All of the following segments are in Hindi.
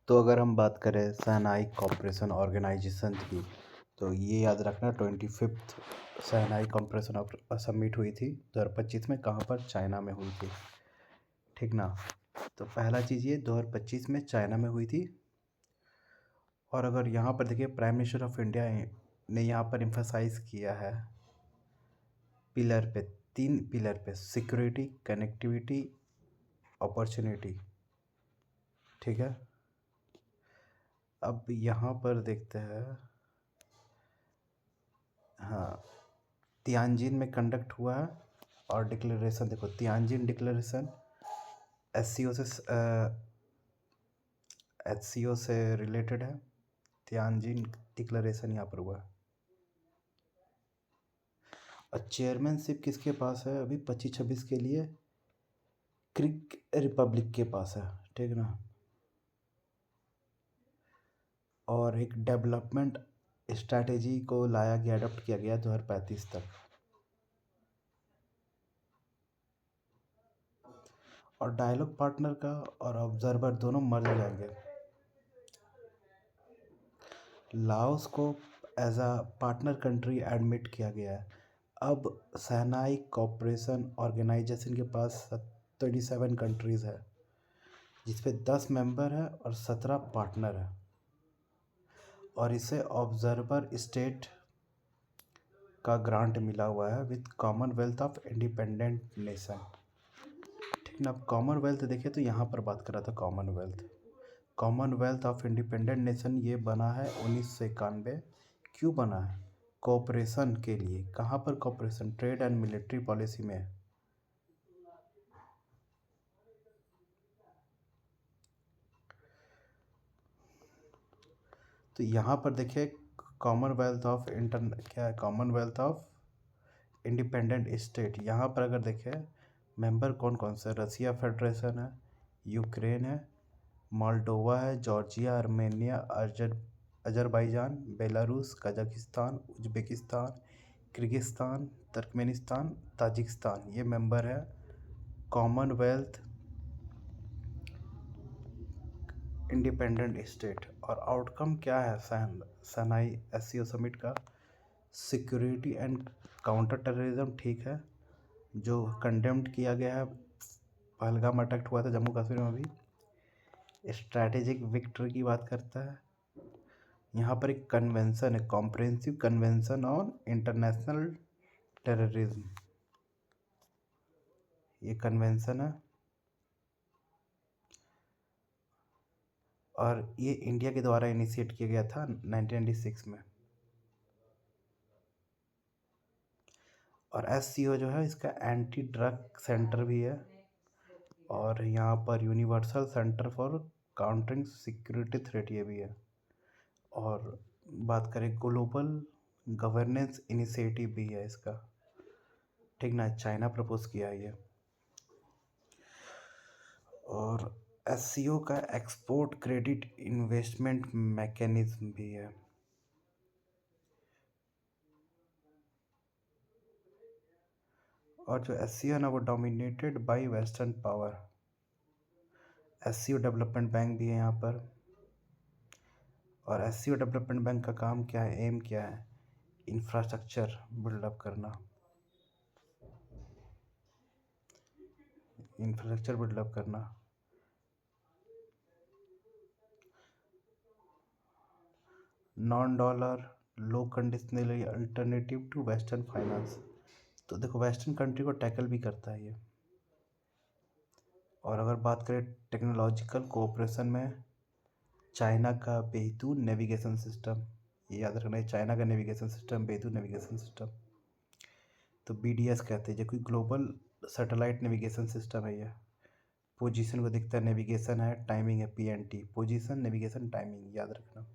तो अगर हम बात करें शंघाई कोऑपरेशन ऑर्गेनाइजेशन की, तो ये याद रखना 25th शंघाई कोऑपरेशन समिट हुई थी 2025 में। कहाँ पर? चाइना में हुई थी, ठीक ना। तो पहला चीज़ ये 2025 में चाइना में हुई थी। और अगर यहाँ पर देखिए, प्राइम मिनिस्टर ऑफ इंडिया ने यहाँ पर एम्फसाइज़ किया है पिलर पे, 3 पिलर पे: सिक्योरिटी, कनेक्टिविटी, अपॉर्चुनिटी, ठीक है। अब यहाँ पर देखते हैं, हाँ, तियानजिन में कंडक्ट हुआ है। और डिक्लेरेशन देखो, तियानजिन डिक्लेरेशन एचसीओ से रिलेटेड है। तियानजिन डिक्लेरेशन यहाँ पर हुआ है। और चेयरमैनशिप किसके पास है अभी 25-26 के लिए? क्रिक रिपब्लिक के पास है, ठीक ना। और एक डेवलपमेंट स्ट्रैटेजी को लाया गया, अडॉप्ट किया गया 2035 तक। और डायलॉग पार्टनर का और ऑब्जर्वर दोनों मर्ज हो जाएंगे। लाओस को as a partner country admit किया गया है। अब शंघाई कोऑपरेशन ऑर्गेनाइजेशन के पास 37 कंट्रीज़ है, जिसपे 10 मेंबर है और 17 पार्टनर है। और इसे ऑब्जर्वर स्टेट का ग्रांट मिला हुआ है with Commonwealth of independent nation, ठीक ना। अब कॉमनवेल्थ देखिए तो यहाँ पर बात कर रहा था कॉमनवेल्थ ऑफ इंडिपेंडेंट नेशन ये बना है 1991। क्यों बना है? कोऑपरेशन के लिए। कहाँ पर cooperation? Trade and military policy में है। तो यहाँ पर देखिए, कॉमनवेल्थ ऑफ इंडिपेंडेंट स्टेट। यहाँ पर अगर देखें, मेंबर कौन कौन से? रसिया फेडरेशन है, यूक्रेन है, मोल्डोवा है, Georgia, Armenia, Azerbaijan, Belarus, Kazakhstan, Uzbekistan, Kyrgyzstan, Turkmenistan, Tajikistan, ये मेंबर है कॉमनवेल्थ इंडिपेंडेंट स्टेट। और आउटकम क्या है शंघाई एससीओ समिट का? सिक्योरिटी एंड काउंटर टेररिज्म, ठीक है, जो कंडेम्ड किया गया है। पहलगाम अटैक हुआ था जम्मू कश्मीर में अभी। स्ट्रैटेजिक विक्ट्री की बात करता है। यहाँ पर एक कन्वेंशन है, comprehensive convention on international terrorism, ये कन्वेंशन है। और ये इंडिया के द्वारा इनिशिएट किया गया था 1996 में। और एससीओ जो है, इसका एंटी ड्रग सेंटर भी है। और यहाँ पर universal centre for countering security threat, ये भी है। और बात करें, ग्लोबल गवर्नेंस इनिशिएटिव भी है इसका, ठीक ना। चाइना प्रपोज किया है ये। और एससीओ का एक्सपोर्ट क्रेडिट इन्वेस्टमेंट मैकेनिज्म भी है। और जो एससीओ है ना, वो dominated by western power. SCO development bank भी है यहाँ पर। और एससीओ डेवलपमेंट बैंक का काम क्या है, एम क्या है? इंफ्रास्ट्रक्चर बिल्डअप करना, इंफ्रास्ट्रक्चर बिल्डअप करना। Non dollar low conditional alternative to western finance. तो देखो, वेस्टर्न कंट्री को टैकल भी करता है ये। और अगर बात करें टेक्नोलॉजिकल कोऑपरेशन में, चाइना का बेहतू नेविगेशन सिस्टम, ये याद रखना है, चाइना का नेविगेशन सिस्टम बेहतू नेविगेशन सिस्टम। तो बीडीएस कहते हैं, जो कि ग्लोबल सैटेलाइट नेविगेशन सिस्टम है। ये पोजीशन को दिखता है, नेविगेशन है, टाइमिंग है, पीएनटी, पोजीशन, नेविगेशन, टाइमिंग, याद रखना।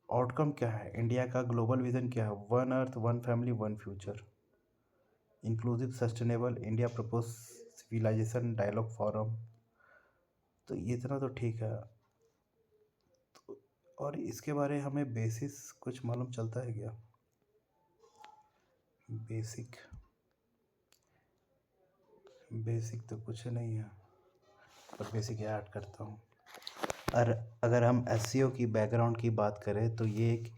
आउटकम क्या है? इंडिया का ग्लोबल विजन क्या है? One earth, one family, one future, inclusive, sustainable India propose civilisation dialogue forum. तो ये इतना तो ठीक है। तो और इसके बारे हमें बेसिस कुछ मालूम चलता है क्या? बेसिक बेसिक तो कुछ नहीं है, पर बेसिक ऐड करता हूँ। और अगर हम एससीओ की बैकग्राउंड की बात करें तो ये एक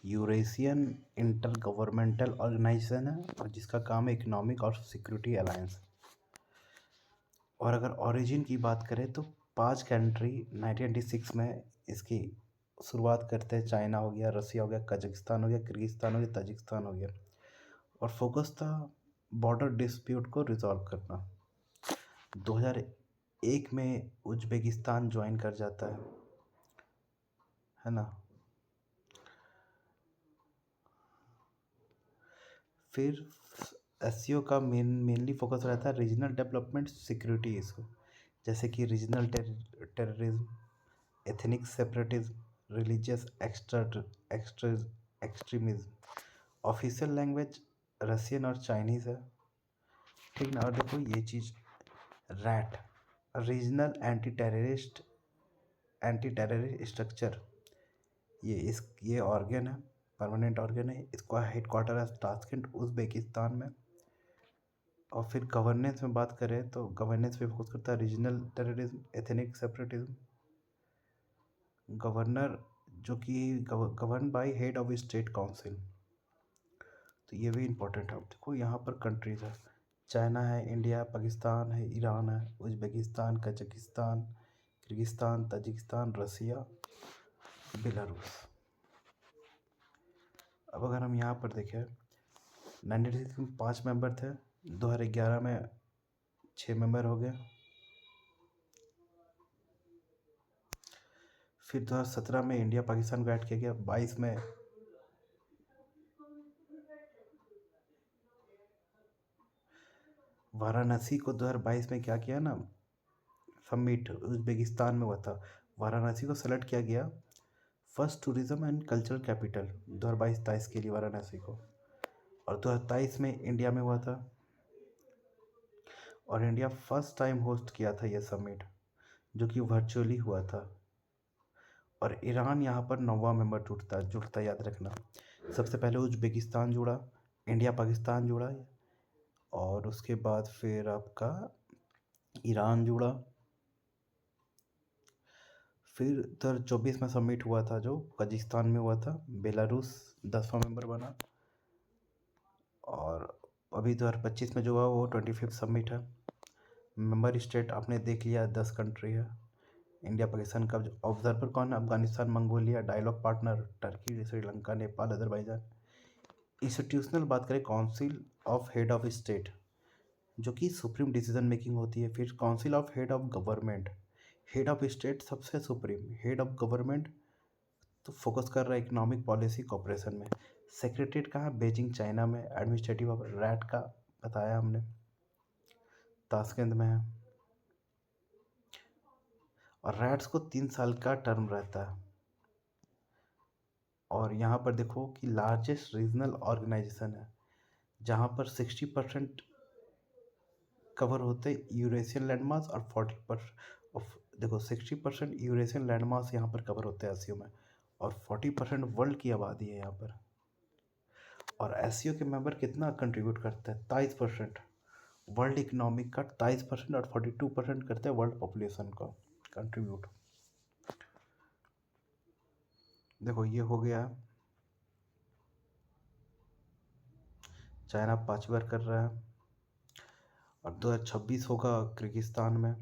यूरेशियन इंटर गवर्नमेंटल ऑर्गेनाइजेशन है और जिसका काम है इकोनॉमिक और सिक्योरिटी अलायंस। और अगर ओरिजिन की बात करें तो 5 कंट्री 1996 में इसकी शुरुआत करते हैं। चाइना हो गया, रसिया हो गया, कजाकिस्तान हो गया, किर्गिस्तान हो गया, ताजिकिस्तान हो गया। और फोकस था बॉर्डर डिस्प्यूट को रिजॉल्व करना। 2001 में उज्बेकिस्तान ज्वाइन कर जाता है ना। फिर एससीओ का मेनली फोकस रहता है रीजनल डेवलपमेंट सिक्योरिटी इशू, जैसे कि regional terrorism, ethnic separatism, religious extremism. Official language Russian और चाइनीज़ है, ठीक ना। और देखो ये चीज़ RAT regional anti terrorist structure, ये ऑर्गन है, परमानेंट ऑर्गन है। इसका हेडक्वार्टर है ताशकेंट उज़्बेकिस्तान में। और फिर गवर्नेंस में बात करें तो गवर्नेंस पे फोकस करता है regional terrorism, ethnic separatism. Governor जो कि govern by head of state council, तो ये भी इम्पोर्टेंट है। देखो यहाँ पर कंट्रीज है, चाइना है, इंडिया, पाकिस्तान है, ईरान है, उज्बेकिस्तान, कजाकिस्तान, किर्गिस्तान, ताजिकिस्तान, रसिया, बेलारूस। अब अगर हम यहाँ पर देखें 1996 में 5 मेंबर थे, 2011 में 6 मेंबर हो गए। फिर 2017 में इंडिया पाकिस्तान को ऐड किया गया। 22 में वाराणसी को 2022 में क्या किया ना, समिट उज्बेकिस्तान में हुआ था। वाराणसी को सेलेक्ट किया गया first tourism and cultural capital 2022-23 के लिए वाराणसी को। और 2023 में इंडिया में हुआ था और इंडिया फर्स्ट टाइम होस्ट किया था यह समिट, जो कि वर्चुअली हुआ था। और ईरान यहाँ पर 9वां मेंबर जुड़ता, याद रखना। सबसे पहले उज्बेकिस्तान जुड़ा, इंडिया पाकिस्तान जुड़ा, और उसके बाद फिर आपका ईरान जुड़ा। फिर 2024 में समिट हुआ था जो कजाकिस्तान में हुआ था। बेलारूस 10वां मेंबर बना। और अभी 2025 में जो हुआ वो 25th समिट है। मेंबर स्टेट आपने देख लिया, 10 कंट्री है। इंडिया पाकिस्तान का ऑब्जर्वर कौन है? Afghanistan, Mongolia. Dialogue partner Turkey, Sri Lanka, Nepal, Azerbaijan. Institutional बात करें, council of head of state जो कि सुप्रीम डिसीजन मेकिंग होती है। फिर council of head of government, head of state सबसे सुप्रीम, हेड ऑफ गवर्नमेंट तो फोकस कर रहा है इकोनॉमिक पॉलिसी कॉपरेशन में। सेक्रेटरीट कहाँ है? बीजिंग चाइना में। एडमिनिस्ट्रेटिव ऑफ रैट का बताया हमने, ताशकंद में है। और रैट्स को 3 साल का टर्म रहता है। और यहाँ पर देखो कि लार्जेस्ट रीजनल ऑर्गेनाइजेशन है जहाँ पर 60% कवर होते यूरेशियन लैंडमास और 40% देखो 60% यूरेशियन लैंडमास यहाँ पर कवर होते हैं एससीओ में, और 40% वर्ल्ड की आबादी है यहाँ पर। और एससीओ के मेंबर कितना कंट्रीब्यूट करते हैं? 23%। वर्ल्ड इकोनॉमिक का 23% और 42% करते हैं वर्ल्ड पॉपुलेशन का कंट्रीब्यूट। देखो ये हो गया, चाइना 5 बार कर रहा है। और 2026 होगा किर्गिस्तान में।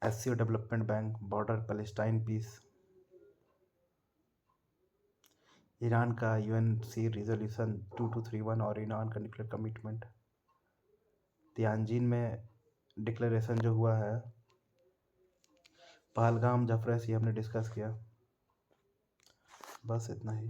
SCO development bank, border, Palestine peace. Iran का यूएनसी रिजोल्यूशन 2231 और ईरान का न्यूक्लियर कमिटमेंट। तियानजिन में डिक्लेरेशन जो हुआ है। पहलगाम, जफरेस, ये हमने डिस्कस किया। बस इतना ही।